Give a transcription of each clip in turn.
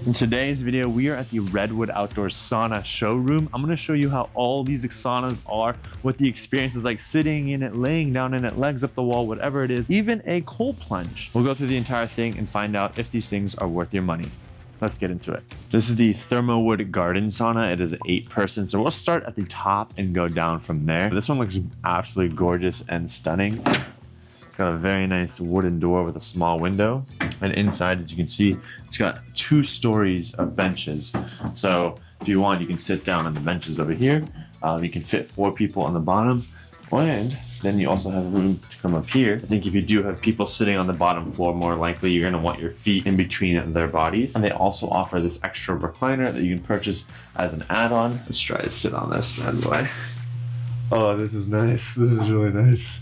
In today's video, we are at the Redwood Outdoors Sauna showroom. I'm gonna show you how all these saunas are, what the experience is like sitting in it, laying down in it, legs up the wall, whatever it is, even a cold plunge. We'll go through the entire thing and find out if these things are worth your money. Let's get into it. This is the Thermowood garden sauna. It is an 8-person, so we'll start at the top and go down from there. This one looks absolutely gorgeous and stunning. It's got a very nice wooden door with a small window. And inside, as you can see, it's got 2 stories of benches. So if you want, you can sit down on the benches over here. You can fit 4 people on the bottom. And then you also have room to come up here. I think if you do have people sitting on the bottom floor, more likely you're gonna want your feet in between their bodies. And they also offer this extra recliner that you can purchase as an add-on. Let's try to sit on this bad boy. Oh, this is nice. This is really nice.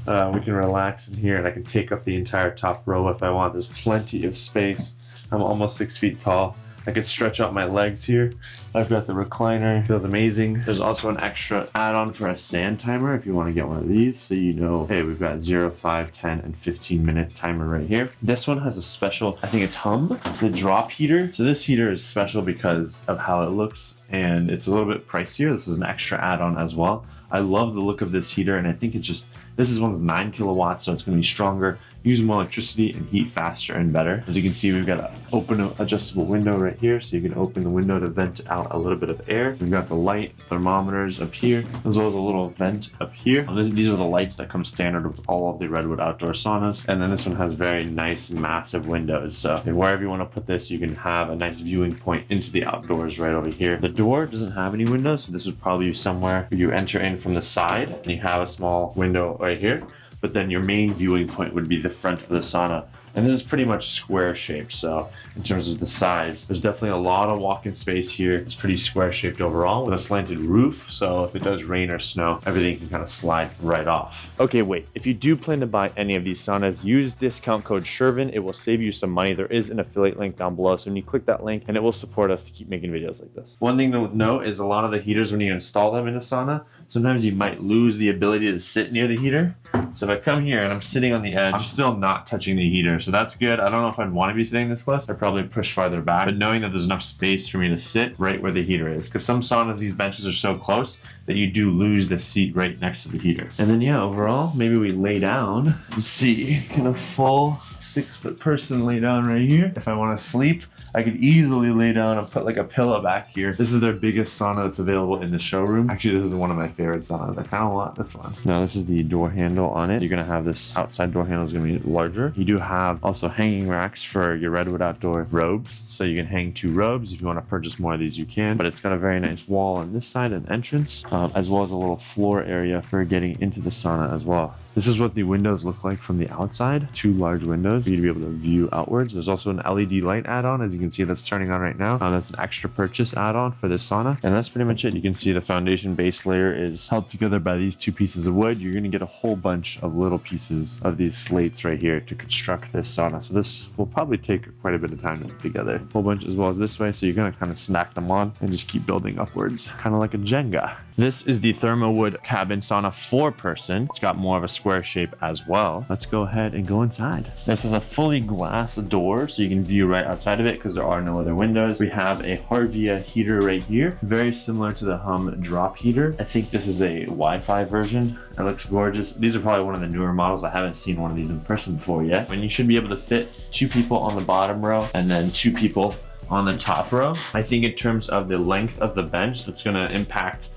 We can relax in here and I can take up the entire top row if I want. There's plenty of space. I'm almost 6 feet tall. I could stretch out my legs here. I've got the recliner, it feels amazing. There's also an extra add-on for a sand timer if you want to get one of these. So you know, hey, we've got 0, 5, 10, and 15-minute timer right here. This one has a special, I think it's hum, the drop heater. So this heater is special because of how it looks and it's a little bit pricier. This is an extra add-on as well. I love the look of this heater and I think it's just, this one's 9 kilowatts, so it's gonna be stronger, use more electricity and heat faster and better. As you can see, we've got an open adjustable window right here, so you can open the window to vent out a little bit of air. We've got the light thermometers up here, as well as a little vent up here. These are the lights that come standard with all of the Redwood Outdoor Saunas. And then this one has very nice, massive windows. So wherever you wanna put this, you can have a nice viewing point into the outdoors right over here. The door doesn't have any windows, so this would probably be somewhere where you enter in from the side and you have a small window right here, but then your main viewing point would be the front of the sauna. And this is pretty much square shaped, so in terms of the size, there's definitely a lot of walk-in space here. It's pretty square shaped overall with a slanted roof, so if it does rain or snow, everything can kind of slide right off. Okay, wait, if you do plan to buy any of these saunas, use discount code SHERVIN. It will save you some money. There is an affiliate link down below, so when you click that link, and it will support us to keep making videos like this. One thing to note is a lot of the heaters, when you install them in a sauna, sometimes you might lose the ability to sit near the heater. So if I come here and I'm sitting on the edge, I'm still not touching the heater. So that's good. I don't know if I'd want to be sitting this close. I'd probably push farther back, but knowing that there's enough space for me to sit right where the heater is. Because some saunas, these benches are so close that you do lose the seat right next to the heater. And then yeah, overall, maybe we lay down and see, can a full 6-foot person lay down right here? If I want to sleep, I could easily lay down and put like a pillow back here. This is their biggest sauna that's available in the showroom. Actually, this is one of my favorite saunas. I kind of want this one. Now, this is the door handle on it. You're gonna have this outside door handle is gonna be larger. You do have also hanging racks for your Redwood Outdoor robes. So you can hang 2 robes. If you want to purchase more of these, you can. But it's got a very nice wall on this side and entrance, as well as a little floor area for getting into the sauna as well. This is what the windows look like from the outside. 2 large windows for you to be able to view outwards. There's also an LED light add-on, as you can see that's turning on right now. That's an extra purchase add-on for this sauna. And that's pretty much it. You can see the foundation base layer is held together by these 2 pieces of wood. You're gonna get a whole bunch of little pieces of these slates right here to construct this sauna. So this will probably take quite a bit of time to put together. A whole bunch as well as this way. So you're gonna kind of snack them on and just keep building upwards, kind of like a Jenga. This is the Thermowood cabin sauna 4-person. It's got more of a square shape as well. Let's go ahead and go inside. This has a fully glass door, so you can view right outside of it because there are no other windows. We have a Harvia heater right here, very similar to the Hum drop heater. I think this is a Wi-Fi version. It looks gorgeous. These are probably one of the newer models. I haven't seen one of these in person before yet. And you should be able to fit 2 people on the bottom row and then 2 people on the top row. I think in terms of the length of the bench, that's gonna impact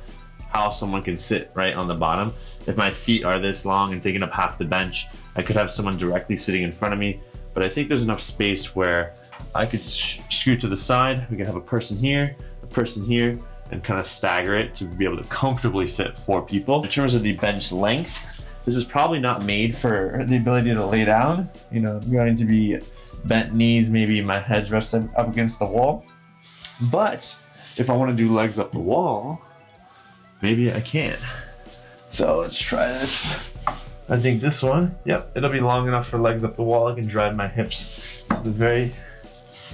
how someone can sit right on the bottom. If my feet are this long and taking up half the bench, I could have someone directly sitting in front of me, but I think there's enough space where I could scoot to the side. We could have a person here, and kind of stagger it to be able to comfortably fit 4 people. In terms of the bench length, this is probably not made for the ability to lay down. You know, I'm going to be bent knees, maybe my head's resting up against the wall. But if I want to do legs up the wall, maybe I can. So let's try this. I think this one, yep, it'll be long enough for legs up the wall. I can drive my hips to the very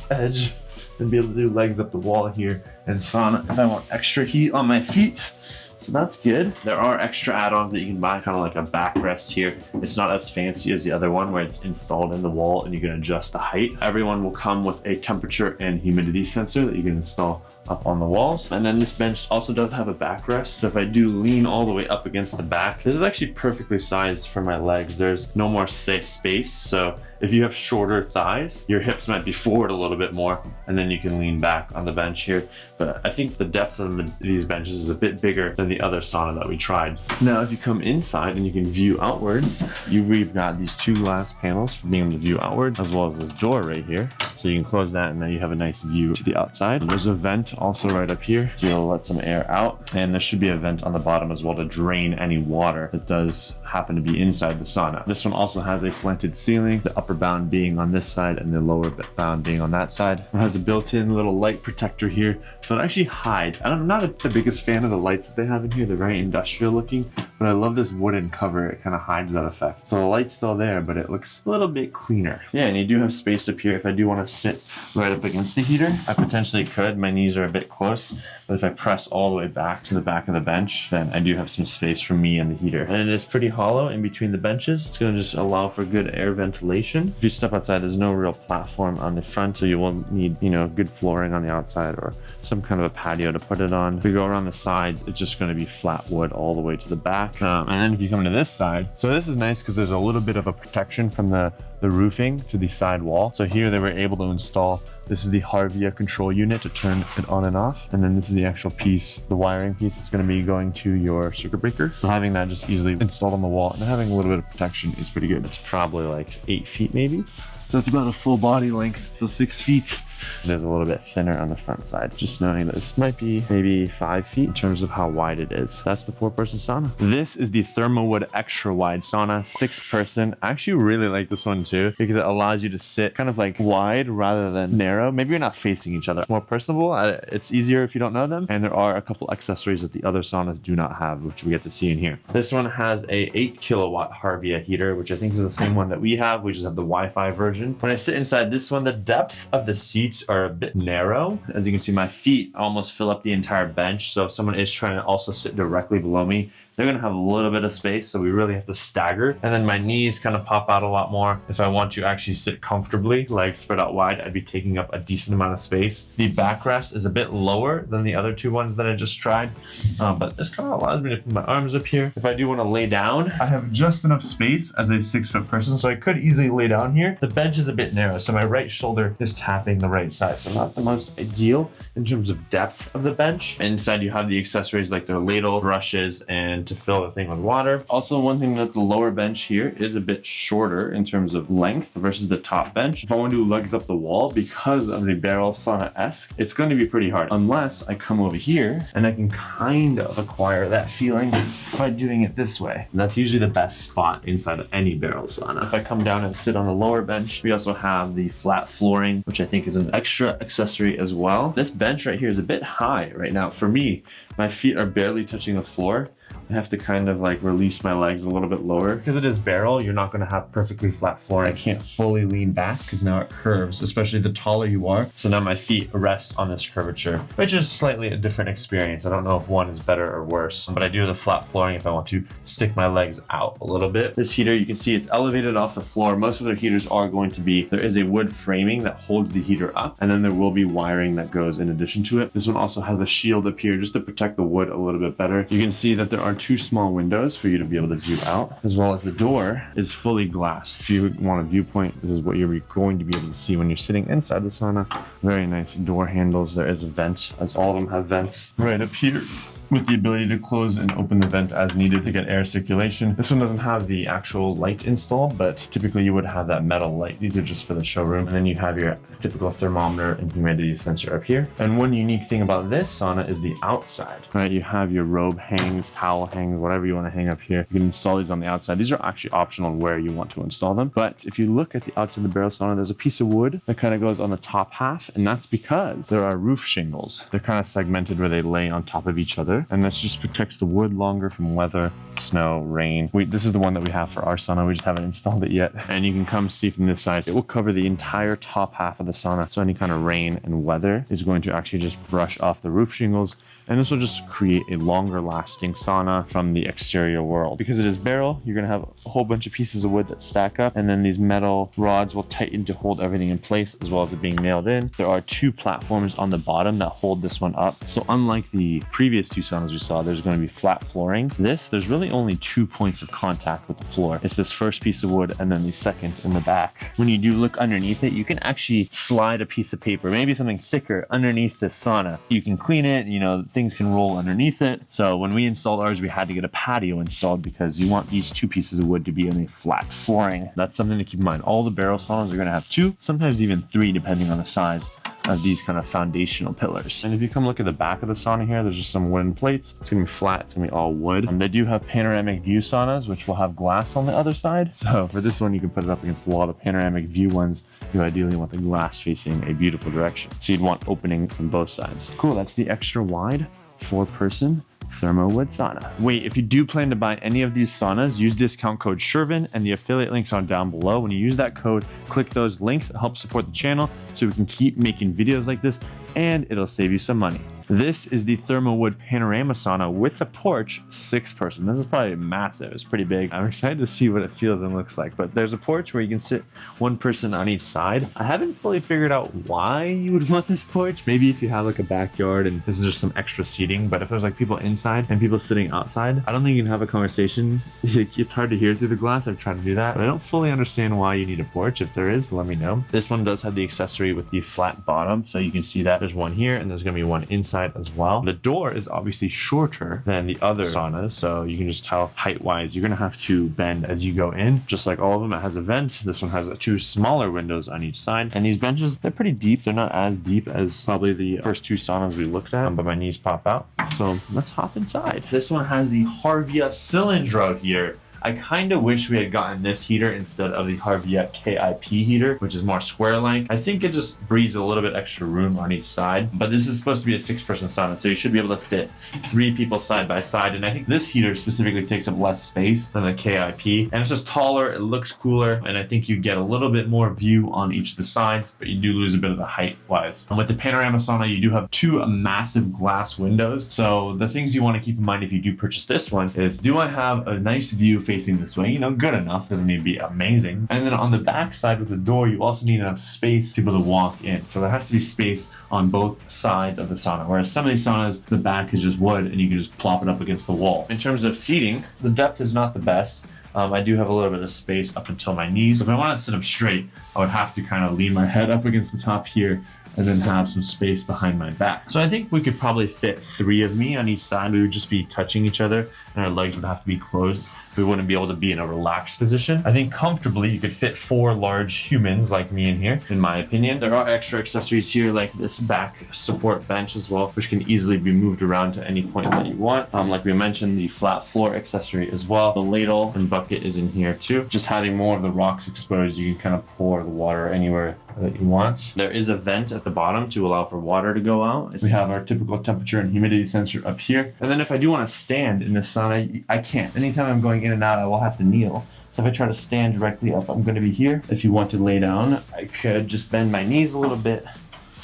edge and be able to do legs up the wall here and sauna. If I want extra heat on my feet, So that's good. There are extra add-ons that you can buy, kind of like a backrest here. It's not as fancy as the other one where it's installed in the wall and you can adjust the height. Everyone will come with a temperature and humidity sensor that you can install up on the walls. And then this bench also does have a backrest. So if I do lean all the way up against the back, this is actually perfectly sized for my legs. There's no more safe space. So if you have shorter thighs, your hips might be forward a little bit more, and then you can lean back on the bench here. But I think the depth of these benches is a bit bigger than the other sauna that we tried. Now, if you come inside and you can view outwards, we've got these two glass panels for being able to view outwards, as well as this door right here. So you can close that and now you have a nice view to the outside. There's a vent also right up here to be able to let some air out. And there should be a vent on the bottom as well to drain any water that does happen to be inside the sauna. This one also has a slanted ceiling, the upper bound being on this side and the lower bound being on that side. It has a built-in little light protector here, so it actually hides. I'm not the biggest fan of the lights that they have in here. They're very industrial looking, but I love this wooden cover. It kind of hides that effect. So the light's still there, but it looks a little bit cleaner. Yeah, and you do have space up here if I do want to sit right up against the heater. I potentially could. My knees are a bit close, but if I press all the way back to the back of the bench, then I do have some space for me and the heater. And it is pretty hollow in between the benches. It's going to just allow for good air ventilation. If you step outside, there's no real platform on the front, so you will need, good flooring on the outside or some kind of a patio to put it on. If we go around the sides, it's just going to be flat wood all the way to the back. And then if you come to this side, so this is nice because there's a little bit of a protection from the roofing to the side wall. So here they were able to install, this is the Harvia control unit to turn it on and off. And then this is the actual piece, the wiring piece that's going to be going to your circuit breaker. So having that just easily installed on the wall and having a little bit of protection is pretty good. It's probably like 8 feet maybe. So it's about a full body length, so 6 feet. There's a little bit thinner on the front side, just knowing that this might be maybe 5 feet in terms of how wide it is. That's the 4-person sauna. This is the Thermowood extra wide sauna, 6-person. I actually really like this one too, because it allows you to sit kind of like wide rather than narrow. Maybe you're not facing each other. It's more personable. It's easier if you don't know them. And there are a couple accessories that the other saunas do not have, which we get to see in here. This one has a 8 kilowatt Harvia heater, which I think is the same one that we have. We just have the Wi-Fi version. When I sit inside this one, the depth of the seats are a bit narrow. As you can see, my feet almost fill up the entire bench. So if someone is trying to also sit directly below me, they're going to have a little bit of space, so we really have to stagger. And then my knees kind of pop out a lot more. If I want to actually sit comfortably, legs spread out wide, I'd be taking up a decent amount of space. The backrest is a bit lower than the other two ones that I just tried, but this kind of allows me to put my arms up here. If I do want to lay down, I have just enough space as a 6-foot person, so I could easily lay down here. The bench is a bit narrow, so my right shoulder is tapping the right side, so not the most ideal in terms of depth of the bench. Inside you have the accessories like the ladle, brushes, and to fill the thing with water. Also, one thing that the lower bench here is a bit shorter in terms of length versus the top bench. If I want to do legs up the wall, because of the barrel sauna-esque, it's going to be pretty hard unless I come over here and I can kind of acquire that feeling by doing it this way. And that's usually the best spot inside of any barrel sauna. If I come down and sit on the lower bench, we also have the flat flooring, which I think is an extra accessory as well. This bench right here is a bit high right now. For me, my feet are barely touching the floor. I have to kind of like release my legs a little bit lower. Because it is barrel, you're not going to have perfectly flat floor. I can't fully lean back because now it curves, especially the taller you are. So now my feet rest on this curvature, which is slightly a different experience. I don't know if one is better or worse, but I do the flat flooring if I want to stick my legs out a little bit. This heater, you can see it's elevated off the floor. Most of their heaters are going to be, there is a wood framing that holds the heater up, and then there will be wiring that goes in addition to it. This one also has a shield up here just to protect the wood a little bit better. You can see that there are 2 small windows for you to be able to view out, as well as the door is fully glass. If you want a viewpoint, this is what you're going to be able to see when you're sitting inside the sauna. Very nice door handles. There is a vent, as all of them have vents right up here, with the ability to close and open the vent as needed to get air circulation. This one doesn't have the actual light installed, but typically you would have that metal light. These are just for the showroom. And then you have your typical thermometer and humidity sensor up here. And one unique thing about this sauna is the outside, right? You have your robe hangs, towel hangs, whatever you want to hang up here. You can install these on the outside. These are actually optional where you want to install them. But if you look at the outside of the barrel sauna, there's a piece of wood that kind of goes on the top half. And that's because there are roof shingles. They're kind of segmented where they lay on top of each other. And this just protects the wood longer from weather, snow, rain. This is the one that we have for our sauna. We just haven't installed it yet. And you can come see from this side, it will cover the entire top half of the sauna. So any kind of rain and weather is going to actually just brush off the roof shingles And this will just create a longer lasting sauna from the exterior world. Because it is barrel, you're gonna have a whole bunch of pieces of wood that stack up, and then these metal rods will tighten to hold everything in place, as well as it being nailed in. There are 2 platforms on the bottom that hold this one up. So unlike the previous 2 saunas we saw, there's going to be flat flooring. There's really only 2 points of contact with the floor. It's this first piece of wood and then the second in the back. When you do look underneath it, you can actually slide a piece of paper, maybe something thicker, underneath this sauna. You can clean it, you know, things can roll underneath it. So when we installed ours, we had to get a patio installed because you want these 2 pieces of wood to be in a flat flooring. That's something to keep in mind. All the barrel saunas are going to have 2, sometimes even 3, depending on the size of these kind of foundational pillars. And if you come look at the back of the sauna here, there's just some wooden plates. It's gonna be flat, it's gonna be all wood. They do have panoramic view saunas, which will have glass on the other side. So for this one, you can put it up against the wall. The panoramic view ones, you ideally want the glass facing a beautiful direction. So you'd want opening from both sides. Cool, that's the extra wide 4-person Thermowood sauna. Wait, if you do plan to buy any of these saunas, use discount code Shervin, and the affiliate links are down below. When you use that code, click those links. It helps support the channel so we can keep making videos like this, and it'll save you some money. This is the Thermowood Panorama sauna with the Porch 6-person. This is probably massive. It's pretty big. I'm excited to see what it feels and looks like. But there's a porch where you can sit 1 person on each side. I haven't fully figured out why you would want this porch. Maybe if you have like a backyard and this is just some extra seating. But if there's like people inside and people sitting outside, I don't think you can have a conversation. It's hard to hear through the glass. I've tried to do that, but I don't fully understand why you need a porch. If there is, let me know. This one does have the accessory with the flat bottom, so you can see that there's one here and there's gonna be one inside as well. The door is obviously shorter than the other saunas, so you can just tell height-wise you're gonna have to bend as you go in. Just like all of them, it has a vent. This one has 2 smaller windows on each side, and these benches, they're pretty deep. They're not as deep as probably the first 2 saunas we looked at, but my knees pop out. So let's hop inside. This one has the Harvia Cylindro here. I kind of wish we had gotten this heater instead of the Harvia KIP heater, which is more square-like. I think it just breathes a little bit extra room on each side, but this is supposed to be a 6-person sauna, so you should be able to fit 3 people side by side. And I think this heater specifically takes up less space than the KIP, and it's just taller, it looks cooler, and I think you get a little bit more view on each of the sides, but you do lose a bit of the height-wise. And with the Panorama sauna, you do have 2 massive glass windows. So the things you want to keep in mind if you do purchase this one is, do I have a nice view facing this way? You know, good enough, doesn't need to be amazing. And then on the back side with the door, you also need enough space for people to walk in. So there has to be space on both sides of the sauna, whereas some of these saunas, the back is just wood and you can just plop it up against the wall. In terms of seating, the depth is not the best. I do have a little bit of space up until my knees. So if I want to sit up straight, I would have to kind of lean my head up against the top here and then have some space behind my back. So I think we could probably fit 3 of me on each side. We would just be touching each other and our legs would have to be closed. We wouldn't be able to be in a relaxed position. I think comfortably you could fit 4 large humans like me in here, in my opinion. There are extra accessories here like this back support bench as well, which can easily be moved around to any point that you want. Like we mentioned, the flat floor accessory as well. The ladle and bucket is in here too. Just having more of the rocks exposed, you can kind of pour the water anywhere that you want. There is a vent at the bottom to allow for water to go out. We have our typical temperature and humidity sensor up here. And then if I do want to stand in this sauna, I can't. Anytime I'm going in and out, I will have to kneel. So if I try to stand directly up, I'm going to be here. If you want to lay down, I could just bend my knees a little bit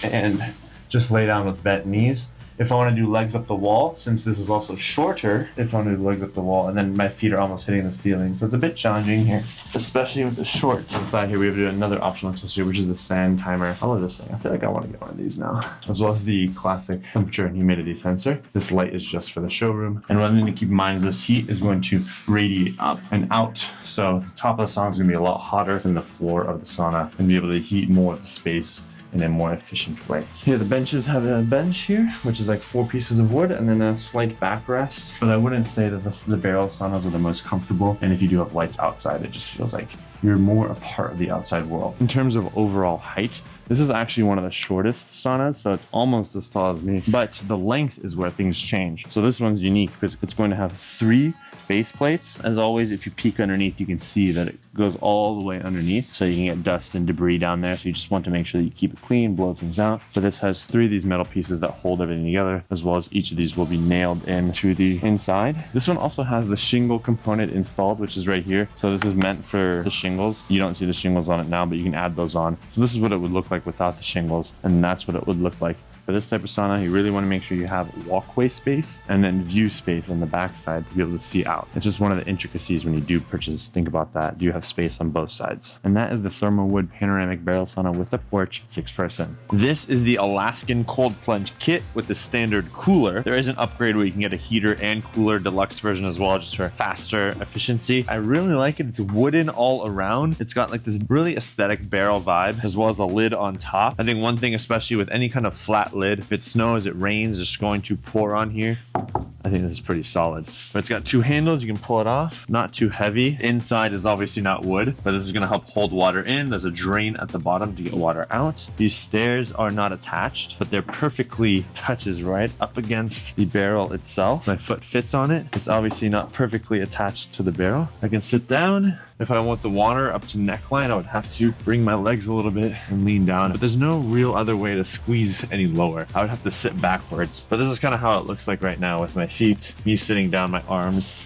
and just lay down with bent knees. If I want to do legs up the wall, since this is also shorter, if I want to do legs up the wall, and then my feet are almost hitting the ceiling. So it's a bit challenging here, especially with the shorts. Inside here, we have to do another optional accessory, which is the sand timer. I love this thing. I feel like I want to get one of these now. As well as the classic temperature and humidity sensor. This light is just for the showroom. And one thing to keep in mind is this heat is going to radiate up and out. So the top of the sauna is going to be a lot hotter than the floor of the sauna and be able to heat more of the space in a more efficient way. Here the benches have a bench here, which is like 4 pieces of wood and then a slight backrest. But I wouldn't say that the barrel saunas are the most comfortable. And if you do have lights outside, it just feels like you're more a part of the outside world. In terms of overall height, this is actually one of the shortest saunas, so it's almost as tall as me. But the length is where things change. So this one's unique because it's going to have 3 base plates. As always, if you peek underneath, you can see that it goes all the way underneath, so you can get dust and debris down there. So you just want to make sure that you keep it clean, blow things out. But this has 3 of these metal pieces that hold everything together, as well as each of these will be nailed into the inside. This one also has the shingle component installed, which is right here. So this is meant for the shingles. You don't see the shingles on it now, but you can add those on. So this is what it would look like without the shingles, and that's what it would look like For this type of sauna, you really want to make sure you have walkway space and then view space on the backside to be able to see out. It's just one of the intricacies when you do purchase. Think about that. Do you have space on both sides? And that is the Thermowood panoramic barrel sauna with a porch, 6-person. This is the Alaskan cold plunge kit with the standard cooler. There is an upgrade where you can get a heater and cooler deluxe version as well, just for faster efficiency. I really like it. It's wooden all around. It's got like this really aesthetic barrel vibe, as well as a lid on top. I think one thing, especially with any kind of flat lid, if it snows, it rains, it's going to pour on here. I think this is pretty solid. But it's got 2 handles, you can pull it off. Not too heavy. Inside is obviously not wood, but this is gonna help hold water in. There's a drain at the bottom to get water out. These stairs are not attached, but they're perfectly touches right up against the barrel itself. My foot fits on it. It's obviously not perfectly attached to the barrel. I can sit down. If I want the water up to neckline, I would have to bring my legs a little bit and lean down, but there's no real other way to squeeze any lower. I would have to sit backwards, but this is kind of how it looks like right now with my feet, me sitting down, my arms.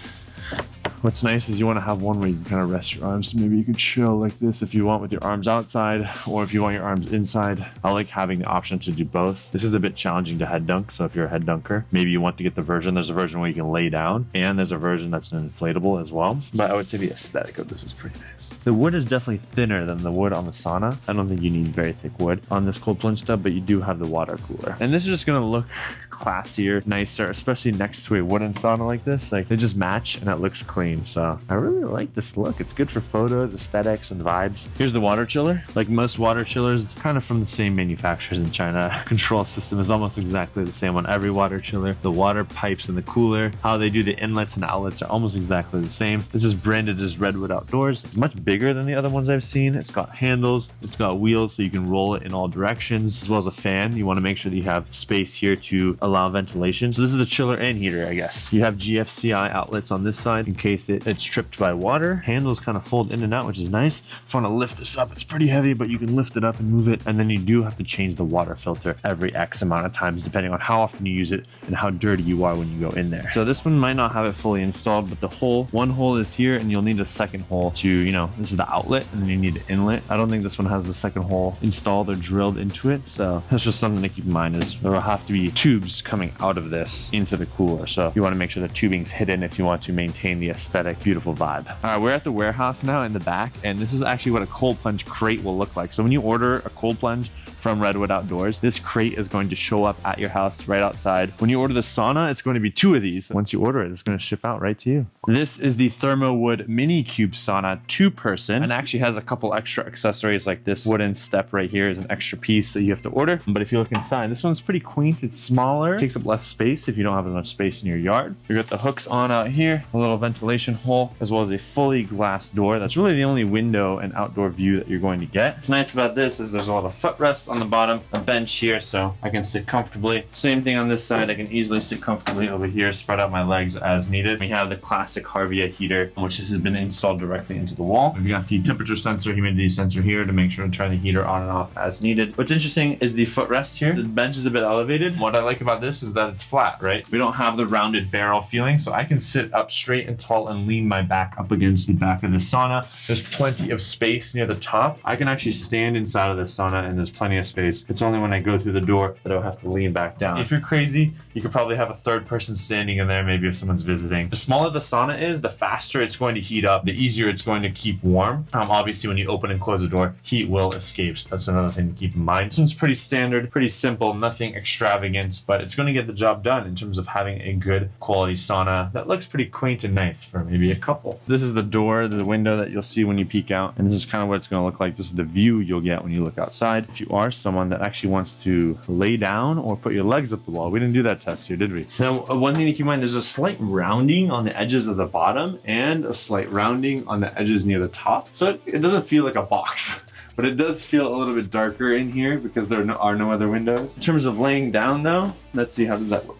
What's nice is you want to have one where you can kind of rest your arms. Maybe you could chill like this if you want with your arms outside, or if you want your arms inside. I like having the option to do both. This is a bit challenging to head dunk, so if you're a head dunker, maybe you want to get the version. There's a version where you can lay down, and there's a version that's an inflatable as well. But I would say the aesthetic of this is pretty nice. The wood is definitely thinner than the wood on the sauna. I don't think you need very thick wood on this cold plunge tub, but you do have the water cooler. And this is just gonna look classier, nicer, especially next to a wooden sauna like this. Like, they just match and it looks clean. So I really like this look. It's good for photos, aesthetics, and vibes. Here's the water chiller. Like most water chillers, kind of from the same manufacturers in China. Control system is almost exactly the same on every water chiller. The water pipes in the cooler, how they do the inlets and outlets are almost exactly the same. This is branded as Redwood Outdoors. It's much bigger than the other ones I've seen. It's got handles, it's got wheels so you can roll it in all directions, as well as a fan. You want to make sure that you have space here to allow ventilation. So this is the chiller and heater, I guess. You have GFCI outlets on this side in case it's tripped by water. Handles kind of fold in and out, which is nice. If you want to lift this up, it's pretty heavy, but you can lift it up and move it. And then you do have to change the water filter every X amount of times, depending on how often you use it and how dirty you are when you go in there. So this one might not have it fully installed, but the hole, one hole is here, and you'll need a second hole to, you know, this is the outlet, and then you need an inlet. I don't think this one has the second hole installed or drilled into it. So that's just something to keep in mind, is there will have to be tubes coming out of this into the cooler. So you want to make sure the tubing's hidden if you want to maintain the aesthetic, beautiful vibe. All right, we're at the warehouse now in the back, and this is actually what a cold plunge crate will look like. So when you order a cold plunge from Redwood Outdoors, this crate is going to show up at your house right outside. When you order the sauna, it's going to be 2 of these. Once you order it, it's going to ship out right to you. This is the Thermowood mini cube sauna, 2-person, and actually has a couple extra accessories, like this wooden step right here is an extra piece that you have to order. But if you look inside, this one's pretty quaint. It's smaller, it takes up less space if you don't have as much space in your yard. You got the hooks on out here, a little ventilation hole, as well as a fully glass door. That's really the only window and outdoor view that you're going to get. What's nice about this is there's a lot of footrest on the bottom, a bench here so I can sit comfortably. Same thing on this side, I can easily sit comfortably over here, spread out my legs as needed. We have the classic Harvia heater, which has been installed directly into the wall. We've got the temperature sensor, humidity sensor here to make sure to turn the heater on and off as needed. What's interesting is the footrest here. The bench is a bit elevated. What I like about this is that it's flat, right? We don't have the rounded barrel feeling, so I can sit up straight and tall and lean my back up against the back of the sauna. There's plenty of space near the top. I can actually stand inside of the sauna and there's plenty of space. It's only when I go through the door that I'll have to lean back down. If you're crazy, you could probably have a 3rd person standing in there, maybe if someone's visiting. The smaller the sauna is, the faster it's going to heat up, the easier it's going to keep warm. Obviously, when you open and close the door, heat will escape. So that's another thing to keep in mind. This one's pretty standard, pretty simple, nothing extravagant, but it's going to get the job done in terms of having a good quality sauna that looks pretty quaint and nice for maybe a couple. This is the door, the window that you'll see when you peek out, and this is kind of what it's going to look like. This is the view you'll get when you look outside. If you are someone that actually wants to lay down or put your legs up the wall, we didn't do that test here, did we? Now, one thing to keep in mind, there's a slight rounding on the edges of the bottom and a slight rounding on the edges near the top. So it doesn't feel like a box. But it does feel a little bit darker in here because there are no other windows. In terms of laying down though, let's see, how does that work?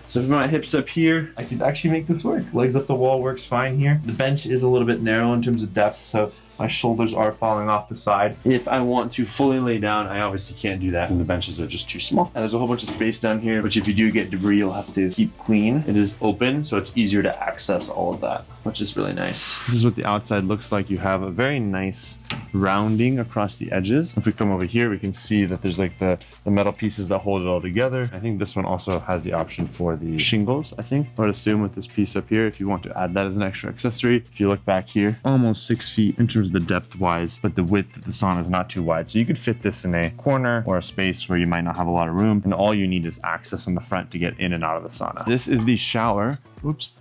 So if my hips up here, I could actually make this work. Legs up the wall works fine here. The bench is a little bit narrow in terms of depth, so my shoulders are falling off the side. If I want to fully lay down, I obviously can't do that, and the benches are just too small. And there's a whole bunch of space down here, which if you do get debris, you'll have to keep clean. It is open, so it's easier to access all of that, which is really nice. This is what the outside looks like. You have a very nice rounding across the edges. If we come over here, we can see that there's like the metal pieces that hold it all together. I think this one also has the option for the shingles, I think. I would assume with this piece up here, if you want to add that as an extra accessory. If you look back here, almost 6 feet in terms of the depth wise, but the width of the sauna is not too wide. So you could fit this in a corner or a space where you might not have a lot of room, and all you need is access on the front to get in and out of the sauna. This is the shower. Oops.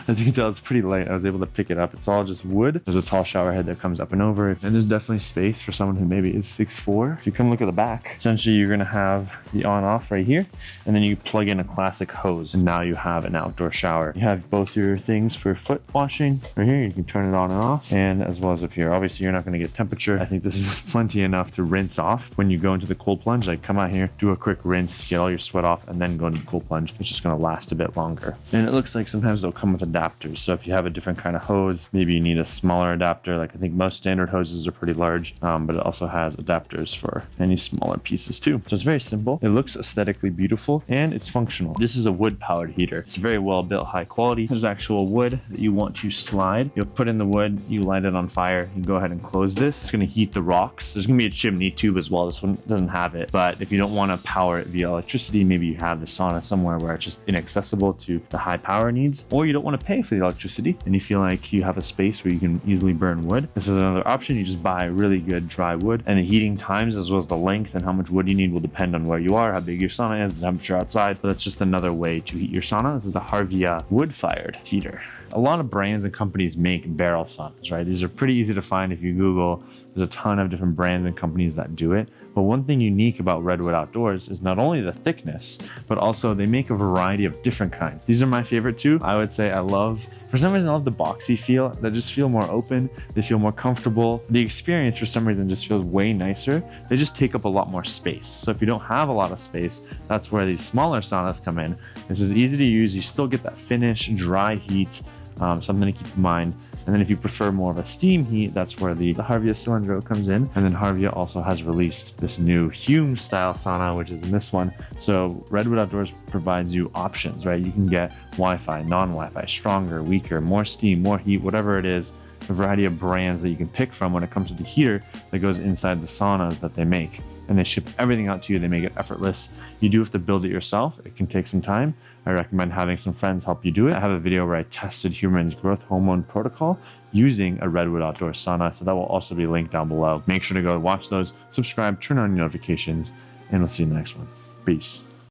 As you can tell, it's pretty light. I was able to pick it up. It's all just wood. There's a tall shower head that comes up and over, and there's definitely space for someone who maybe is 6'4". If you come look at the back, essentially you're gonna have the on-off right here, and then you plug in a classic hose, and now you have an outdoor shower. You have both your things for foot washing right here. You can turn it on and off, and as well as up here. Obviously, you're not gonna get temperature. I think this is plenty enough to rinse off when you go into the cold plunge. Like, come out here, do a quick rinse, get all your sweat off, and then go into the cold plunge. It's just gonna last a bit longer. And it looks like sometimes they'll come with adapters. So if you have a different kind of hose, maybe you need a smaller adapter. Like, I think most standard hoses are pretty large, but it also has adapters for any smaller pieces too. So it's very simple. It looks aesthetically beautiful and it's functional. This is a wood powered heater. It's very well built, high quality. There's actual wood that you want to slide. You'll put in the wood, you light it on fire, you go ahead and close this. It's going to heat the rocks. There's going to be a chimney tube as well. This one doesn't have it, but if you don't want to power it via electricity, maybe you have the sauna somewhere where it's just inaccessible to the high power needs, or you don't want to pay for the electricity and you feel like you have a space where you can easily burn wood. This is another option. You just buy really good dry wood, and the heating times as well as the length and how much wood you need will depend on where you are, how big your sauna is, the temperature outside. So that's just another way to heat your sauna. This is a Harvia wood-fired heater. A lot of brands and companies make barrel saunas, right? These are pretty easy to find if you Google. There's a ton of different brands and companies that do it. But one thing unique about Redwood Outdoors is not only the thickness, but also they make a variety of different kinds. These are my favorite too. I would say for some reason, I love the boxy feel. They just feel more open. They feel more comfortable. The experience for some reason just feels way nicer. They just take up a lot more space. So if you don't have a lot of space, that's where these smaller saunas come in. This is easy to use. You still get that finish, dry heat, something to keep in mind. And then if you prefer more of a steam heat, that's where the Harvia Cylindro comes in. And then Harvia also has released this new Hume style sauna, which is in this one. So Redwood Outdoors provides you options, right? You can get Wi-Fi, non-Wi-Fi, stronger, weaker, more steam, more heat, whatever it is. A variety of brands that you can pick from when it comes to the heater that goes inside the saunas that they make. And they ship everything out to you. They make it effortless. You do have to build it yourself. It can take some time. I recommend having some friends help you do it. I have a video where I tested Human's growth hormone protocol using a Redwood Outdoors sauna. So that will also be linked down below. Make sure to go watch those, subscribe, turn on your notifications, and we'll see you in the next one. Peace.